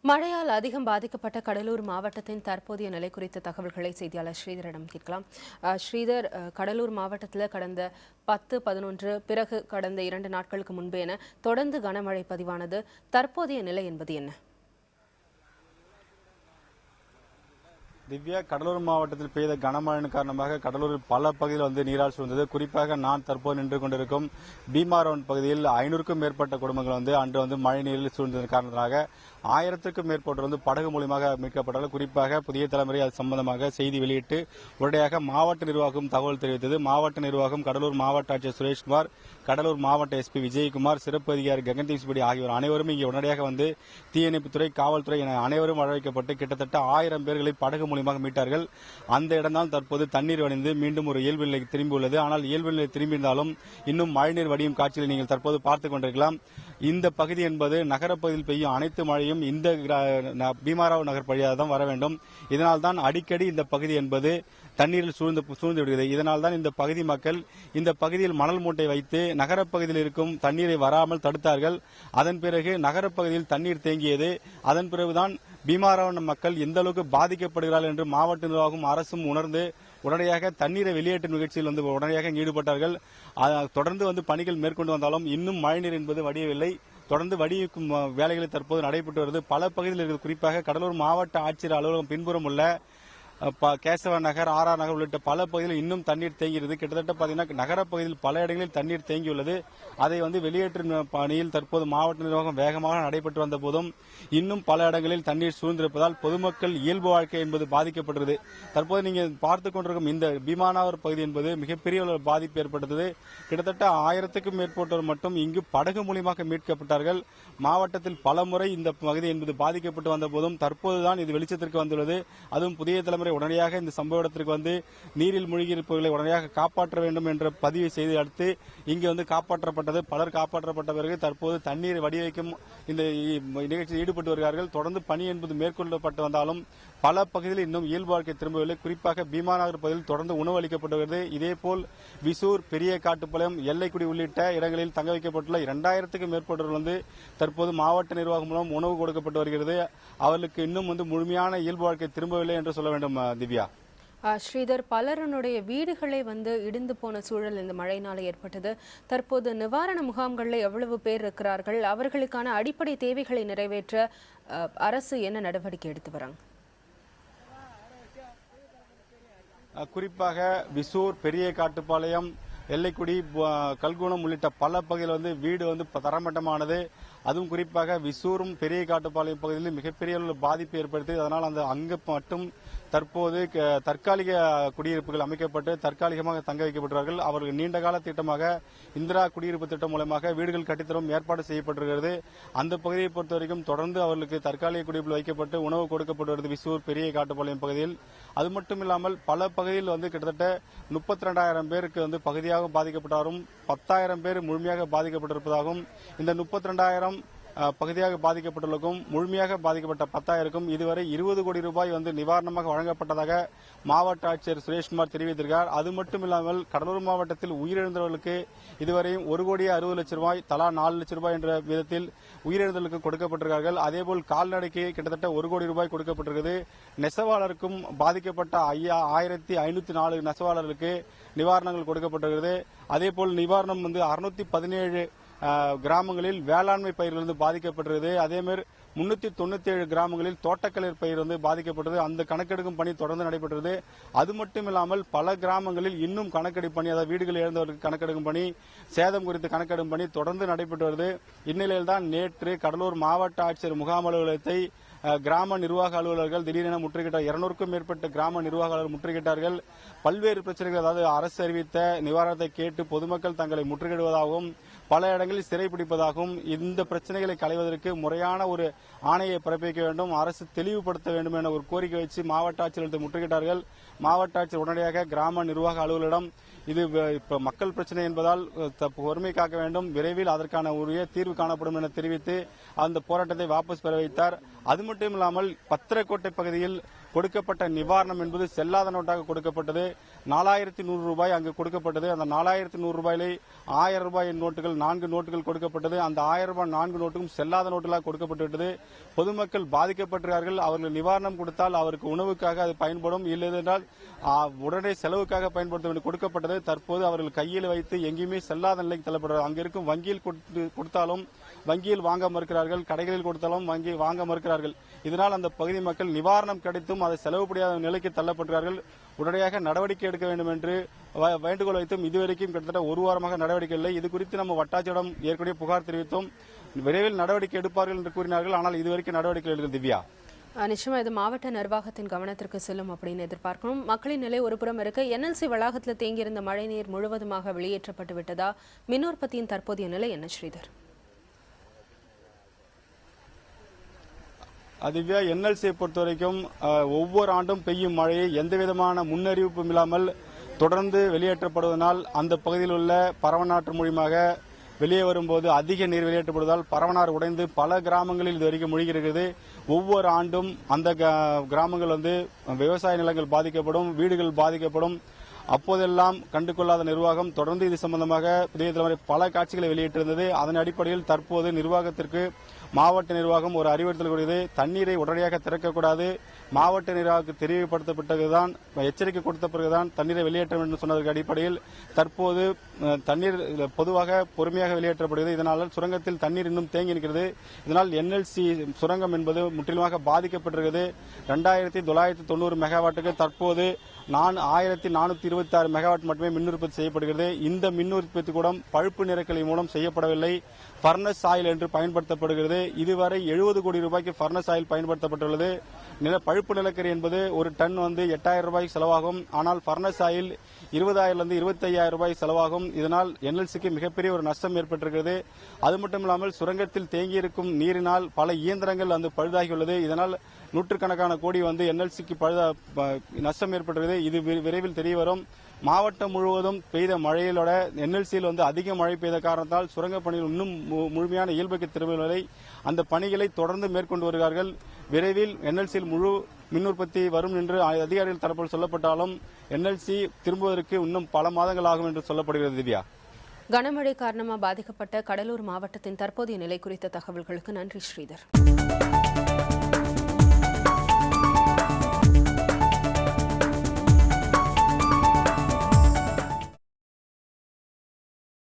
மழையால் அதிகம் பாதிக்கப்பட்ட கடலூர் மாவட்டத்தின் தற்போதைய நிலை குறித்த தகவல்களை செய்தியாளர் ஸ்ரீதரிடம் கேட்கலாம். ஸ்ரீதர், கடலூர் மாவட்டத்தில் கடந்த 10, 11 பிறகு கடந்த 2 நாட்களுக்கு முன்பு என தொடர்ந்து கனமழை பதிவானது. தற்போதைய நிலை என்பது என்ன? திவ்யா, கடலூர் மாவட்டத்தில் பெய்த கனமழையின் காரணமாக கடலூரில் பல பகுதியில் நீரால் சூழ்ந்தது. குறிப்பாக நான் தற்போது நின்று கொண்டிருக்கும் பீமாரவன் பகுதியில் 500க்கும் மேற்பட்ட குடும்பங்கள் அன்று மழை நீரில் சூழ்ந்ததன் காரணமாக 1000க்கும் மேற்பட்டோர் படகு மூலமாக மீட்கப்பட்டார்கள். குறிப்பாக புதிய தலைமுறை அது சம்பந்தமாக செய்தி வெளியிட்டு உடனடியாக மாவட்ட நிர்வாகம் தகவல் தெரிவித்தது. மாவட்ட நிர்வாகம் கடலூர் மாவட்ட ஆட்சியர் சுரேஷ்குமார், கடலூர் மாவட்ட எஸ்பி விஜயகுமார், சிறப்பு அதிகாரி ககன்தீப்சிபடி ஆகியோர் அனைவரும் இங்கே உடனடியாக தீயணைப்புத்துறை, காவல்துறை என அனைவரும் வரவைக்கப்பட்டு கிட்டத்தட்ட 1000 பேர்களை படகு மூலமாக மீட்டார்கள். அந்த இடம்தான் தற்போது தண்ணீர் வடிந்து மீண்டும் ஒரு இயல்பு நிலை திரும்பியுள்ளது. ஆனால் இயல்பு நிலை திரும்பியிருந்தாலும் இன்னும் மழைநீர் வடியும் காட்சிகளை நீங்கள் தற்போது பார்த்துக் கொண்டிருக்கலாம். இந்த பகுதி என்பது நகரப்பகுதியில் பெய்யும் அனைத்து மழையும் இந்த பீமாராவ் நகர் வழியாக தான் வர வேண்டும். இதனால் தான் அடிக்கடி இந்த பகுதி என்பது தண்ணீரில் சூழ்ந்து விடுகிறது. இதனால் தான் இந்த பகுதி மக்கள் இந்த பகுதியில் மணல் மூட்டை வைத்து நகரப்பகுதியில் இருக்கும் தண்ணீரை வராமல் தடுத்தார்கள். அதன் பிறகு நகரப்பகுதியில் தண்ணீர் தேங்கியது. அதன் பிறகுதான் பீமாராவ் மக்கள் எந்த அளவுக்கு பாதிக்கப்படுகிறார்கள் என்று மாவட்ட நிர்வாகம் அரசும் உணர்ந்து உடனடியாக தண்ணீரை வெளியேற்றும் நிகழ்ச்சியில் உடனடியாக ஈடுபட்டார்கள். தொடர்ந்து பணிகள் மேற்கொண்டு வந்தாலும் இன்னும் மழைநீர் என்பது வடியவில்லை. தொடர்ந்து வடிக்கும் வேலைகளை தற்போது நடைபெற்று வருது. பல பகுதியில் இருக்கிறது. குறிப்பாக கடலூர் மாவட்ட ஆட்சியர் அலுவலகம் பின்புறம் உள்ள கேசவ நகர், ஆர்ஆர் நகர் உள்ளிட்ட பல பகுதிகளில் இன்னும் தண்ணீர் தேங்கியிருது. கிட்டத்தட்ட பாத்தீங்கன்னா நகரப்பகுதியில் பல இடங்களில் தண்ணீர் தேங்கியுள்ளது. அதை வெளியேற்றும் பணியில் தற்போது மாவட்ட நிர்வாகம் வேகமாக நடைபெற்று வந்த போதும் இன்னும் பல இடங்களில் தண்ணீர் சூழ்ந்திருப்பதால் பொதுமக்கள் இயல்பு வாழ்க்கை என்பது பாதிக்கப்பட்டது. தற்போது நீங்க பார்த்துக் கொண்டிருக்கும் இந்த பீமானாவர் பகுதி என்பது மிகப்பெரிய ஒரு பாதிப்பு ஏற்பட்டது. கிட்டத்தட்ட 1000க்கும் மேற்பட்டோர் மட்டும் இங்கு படகு மூலியமாக மீட்கப்பட்டார்கள். மாவட்டத்தில் பல முறை இந்த பகுதி என்பது பாதிக்கப்பட்டு வந்த போதும் தற்போதுதான் இது வெளிச்சத்திற்கு வந்துள்ளது. அதுவும் புதிய தலைமுறை உடனடியாக இந்த சம்பவ இடத்திற்கு நீரில் மூழ்கியிருப்பவர்களை உடனடியாக காப்பாற்ற வேண்டும் என்ற பதிவை செய்து அடுத்து இங்கு காப்பாற்றப்பட்டது. பலர் காப்பாற்றப்பட்ட பிறகு தற்போது தண்ணீரை வடிவைக்கும் இந்த நிகழ்ச்சியில் ஈடுபட்டு வருகிறார்கள். தொடர்ந்து பணி என்பது மேற்கொள்ளப்பட்டு வந்தாலும் பல பகுதிகளில் இன்னும் இயல்பு வாழ்க்கை திரும்பவில்லை. குறிப்பாக பீமாநகர் பகுதியில் தொடர்ந்து உணவு அளிக்கப்பட்டு வருகிறது. இதேபோல் விசூர், பெரிய காட்டுப்பாளையம், எல்லைக்குடி உள்ளிட்ட இடங்களில் தங்க வைக்கப்பட்டுள்ள 2000க்கும் மேற்பட்டவர்கள் தற்போது மாவட்ட நிர்வாகம் மூலம் உணவு கொடுக்கப்பட்டு வருகிறது. அவர்களுக்கு இன்னும் முழுமையான இயல்பு வாழ்க்கை திரும்பவில்லை என்று சொல்ல வேண்டும். திவ்யா, ஸ்ரீதர், பலருடைய வீடுகளை இடிந்து போன சூழல் இந்த மழையினால ஏற்பட்டது. தற்போது நிவாரண முகாம்களில் எவ்வளவு பேர் இருக்கிறார்கள்? அவர்களுக்கான அடிப்படை தேவைகளை நிறைவேற்ற அரசு என்ன நடவடிக்கை எடுத்து வராங்க? குறிப்பாக விசூர், பெரிய காட்டுப்பாளையம், எல்லைக்குடி, கல்குணம் உள்ளிட்ட பல பகுதியில் வீடு தரமட்டமானது. அதுவும் குறிப்பாக விசூரும் பெரிய காட்டுப்பாளையம் பகுதியில் மிகப்பெரிய பாதிப்பு ஏற்படுத்தி அதனால் அங்கு மட்டும் தற்போது தற்காலிக குடியிருப்புகள் அமைக்கப்பட்டு தற்காலிகமாக தங்க வைக்கப்பட்டார்கள். அவர்கள் நீண்டகால திட்டமாக இந்திரா குடியிருப்பு திட்டம் மூலமாக வீடுகள் கட்டித்தரும் ஏற்பாடு செய்யப்பட்டிருக்கிறது. அந்த பகுதியை பொறுத்தவரைக்கும் தொடர்ந்து அவர்களுக்கு தற்காலிக குடியிருப்பில் வைக்கப்பட்டு உணவு கொடுக்கப்பட்டு வருகிறது விசூர், பெரிய காட்டுப்பாளையம் பகுதியில். அது மட்டும் இல்லாமல் பல பகுதியில் கிட்டத்தட்ட 32,000 பேருக்கு பகுதியாக பாதிக்கப்பட்டாலும் 10,000 பேர் முழுமையாக பாதிக்கப்பட்டிருப்பதாகவும் இந்த 32,000 பகுதியாக பாதிக்கப்பட்டுள்ளதும் முழுமையாக பாதிக்கப்பட்ட 10,000க்கும் இதுவரை 20 கோடி ரூபாய் நிவாரணமாக வழங்கப்பட்டதாக மாவட்ட ஆட்சியர் சுரேஷ்குமார் தெரிவித்திருக்கிறார். அது மட்டும் இல்லாமல் கடலூர் மாவட்டத்தில் உயிரிழந்தவர்களுக்கு இதுவரையும் 1,60,00,000 ரூபாய், தலா 4 லட்சம் ரூபாய் என்ற விதத்தில் உயிரிழந்தவர்களுக்கு கொடுக்கப்பட்டிருக்கிறார்கள். அதேபோல் கால்நடைக்கு கிட்டத்தட்ட 1 கோடி ரூபாய் கொடுக்கப்பட்டிருக்கிறது. நெசவாளருக்கும் பாதிக்கப்பட்ட 1,504 நெசவாளர்களுக்கு நிவாரணங்கள் கொடுக்கப்பட்டிருக்கிறது. அதேபோல் நிவாரணம் 617 கிராமங்களில் வேளாண்மை பயிர்கள் பாதிக்கப்பட்டிருக்கிறது. அதேமாதிரி 397 கிராமங்களில் தோட்டக்கலை பயிர் பாதிக்கப்பட்டது. அந்த கணக்கெடுக்கும் பணி தொடர்ந்து நடைபெற்றது. அது மட்டும் இல்லாமல் பல கிராமங்களில் இன்னும் கணக்கெடுப்பு பணி, அதாவது வீடுகள் இழந்தவர்களுக்கு கணக்கெடுக்கும் பணி, சேதம் குறித்து கணக்கெடுக்கும் பணி தொடர்ந்து நடைபெற்று வருது. இந்நிலையில் தான் நேற்று கடலூர் மாவட்ட ஆட்சியர் முகாம் அலுவலகத்தை கிராம நிர்வாக அலுவலர்கள் திடீரென முற்றுகையிட்டார். 200க்கும் மேற்பட்ட கிராம நிர்வாக அலுவலர்கள் முற்றுகையிட்டார்கள். பல்வேறு பிரச்சனைகள், அதாவது அரசு அறிவித்த நிவாரணத்தை கேட்டு பொதுமக்கள் தங்களை முற்றுகையிடுவதாகவும் பல இடங்களில் சிறைப்பிடிப்பதாகவும் இந்த பிரச்சனைகளை களைவதற்கு முறையான ஒரு ஆணையை பிறப்பிக்க வேண்டும், அரசு தெளிவுபடுத்த வேண்டும் என ஒரு கோரிக்கை வச்சு மாவட்ட ஆட்சியர்கள் முற்றுகையிட்டார்கள். மாவட்ட ஆட்சியர் உடனடியாக கிராம நிர்வாக அலுவலரிடம் இது மக்கள் பிரச்சனை என்பதால் பொறுமை காக்க வேண்டும், விரைவில் அதற்கான உரிய தீர்வு காணப்படும் என தெரிவித்து அந்த போராட்டத்தை வாபஸ் பெற வைத்தார். அது மட்டும் இல்லாமல் பத்திரக்கோட்டை பகுதியில் கொடுக்கப்பட்ட நிவாரணம் என்பது செல்லாத நோட்டாக கொடுக்கப்பட்டது. 4100 ரூபாய் அங்கு கொடுக்கப்பட்டது. அந்த 4100 ரூபாயிலே 1000 ரூபாய் நோட்டுகள் 4 நோட்டுகள் கொடுக்கப்பட்டது. அந்த 1000 ரூபாய் 4 நோட்டுக்கும் செல்லாத நோட்டுகளாக கொடுக்கப்பட்டுவிட்டது. பொதுமக்கள் பாதிக்கப்பட்டிருக்கிறார்கள். அவர்கள் நிவாரணம் கொடுத்தால் அவருக்கு உணவுக்காக அது பயன்படும், இல்லையென்றால் உடனே செலவுக்காக பயன்படுத்த வேண்டும் கொடுக்கப்பட்டது. தற்போது அவர்கள் கையில் வைத்து எங்கேயுமே செல்லாத நிலைக்கு தள்ளப்படுறார்கள். அங்கு இருக்கும் வங்கியில் கொடுத்தாலும் வங்கியில் வாங்க மறுக்கிறார்கள், கடைகளில் கொடுத்தாலும் வங்கி வாங்க மறுக்கிறார்கள். இதனால் அந்த பகுதி மக்கள் நிவாரணம் கிடைத்தும் அதை செலவுபடியாத நிலைக்கு தள்ளப்படுகிறார்கள். உடனடியாக நடவடிக்கை எடுக்க வேண்டும் என்று வேண்டுகோள் வைத்தும் இதுவரைக்கும் கிட்டத்தட்ட ஒரு வாரமாக நடவடிக்கை இல்லை. இது குறித்து நம்ம வட்டாட்சியரிடம் ஏற்கனவே புகார் தெரிவித்தோம். விரைவில் நடவடிக்கை எடுப்பார்கள் என்று கூறினார்கள். ஆனால் இதுவரைக்கும் நடவடிக்கை எடுக்க. திவ்யா, நிச்சயமா இது மாவட்ட நிர்வாகத்தின் கவனத்திற்கு செல்லும் அப்படின்னு எதிர்பார்க்கணும். மக்களின் நிலை ஒருபுறம் இருக்க NLC வளாகத்தில் தேங்கியிருந்த மழைநீர் முழுவதுமாக வெளியேற்றப்பட்டு விட்டதா? மின் உற்பத்தியின் தற்போதைய நிலை என்ன ஸ்ரீதர்? திவ்யா, NLCயை பொறுத்தவரைக்கும் ஒவ்வொரு ஆண்டும் பெய்யும் மழையை எந்தவிதமான முன்னறிவிப்பும் இல்லாமல் தொடர்ந்து வெளியேற்றப்படுவதனால் அந்த பகுதியில் உள்ள பரவநாற்று மூலியமாக வெளியே வரும்போது அதிக நீர் வெளியேற்றப்படுவதால் பரவனார் உடைந்து பல கிராமங்களில் இதுவரைக்கும் மூழ்கிறது. ஒவ்வொரு ஆண்டும் அந்த கிராமங்கள் விவசாய நிலங்கள் பாதிக்கப்படும், வீடுகள் பாதிக்கப்படும். அப்போதெல்லாம் கண்டுகொள்ளாத நிர்வாகம் தொடர்ந்து இது சம்பந்தமாக புதிய தலைமுறை பல காட்சிகளை வெளியிட்டிருந்தது. அதன் அடிப்படையில் தற்போது நிர்வாகத்திற்கு மாவட்ட நிர்வாகம் ஒரு அறிவுறுத்தல் கூறியது. தண்ணீரை உடனடியாக திறக்கக்கூடாது, மாவட்ட நிர்வாகத்துக்கு தெரிவிக்கப்பட்டப்பட்டதுதான், எச்சரிக்கை கொடுத்த பிறகுதான் தண்ணீரை வெளியேற்ற வேண்டும் சொன்னதற்கு அடிப்படையில் தற்போது தண்ணீர் பொதுவாக பொறுமையாக வெளியேற்றப்படுகிறது. இதனால் சுரங்கத்தில் தண்ணீர் இன்னும் தேங்கி நிற்கிறது. இதனால் NLC சுரங்கம் என்பது முற்றிலுமாக பாதிக்கப்பட்டிருக்கிறது. 2990 மெகாவாட்டுக்கு தற்போது 1426 மெகாவாட் மட்டுமே மின் உற்பத்தி செய்யப்படுகிறது. இந்த மின் உற்பத்தி கூட பழுப்பு நிறக்கலை மூலம் செய்யப்படவில்லை, பர்னஸ் ஆயில் என்று பயன்படுத்தப்படுகிறது. இதுவரை 70 கோடி ரூபாய்க்கு பர்னஸ் ஆயில் பயன்படுத்தப்பட்டுள்ளது. பழுப்பு நிலக்கரி என்பது ஒரு டன் 8000 ரூபாய்க்கு செலவாகும். ஆனால் பர்னஸ் ஆயில் 20,000 25,000 ரூபாய் செலவாகும். இதனால் NLCக்கு மிகப்பெரிய ஒரு நஷ்டம் ஏற்பட்டிருக்கிறது. அது மட்டும் இல்லாமல் சுரங்கத்தில் தேங்கியிருக்கும் நீரினால் பல இயந்திரங்கள் பழுதாகியுள்ளது. இதனால் நூற்றுக்கணக்கான கோடி NLCக்கு நஷ்டம் ஏற்பட்டிருக்கிறது. இது விரைவில் தெரிய வரும். மாவட்டம் முழுவதும் பெய்த மழையிலோட NLCயில் அதிக மழை பெய்த காரணத்தால் சுரங்க பணிகள் இன்னும் முழுமையான இயல்புக்கு திரும்பவில்லை. அந்த பணிகளை தொடர்ந்து மேற்கொண்டு வருகிறார்கள். விரைவில் NLCயில் முழு மின் உற்பத்தி வரும் என்று அதிகாரிகள் தரப்பில் சொல்லப்பட்டாலும் NLC திரும்புவதற்கு இன்னும் பல மாதங்கள் ஆகும் என்று சொல்லப்படுகிறது. திவ்யா, கனமழை காரணமாக பாதிக்கப்பட்ட கடலூர் மாவட்டத்தின் தற்போதைய நிலை குறித்த தகவல்களுக்கு நன்றி ஸ்ரீதர்.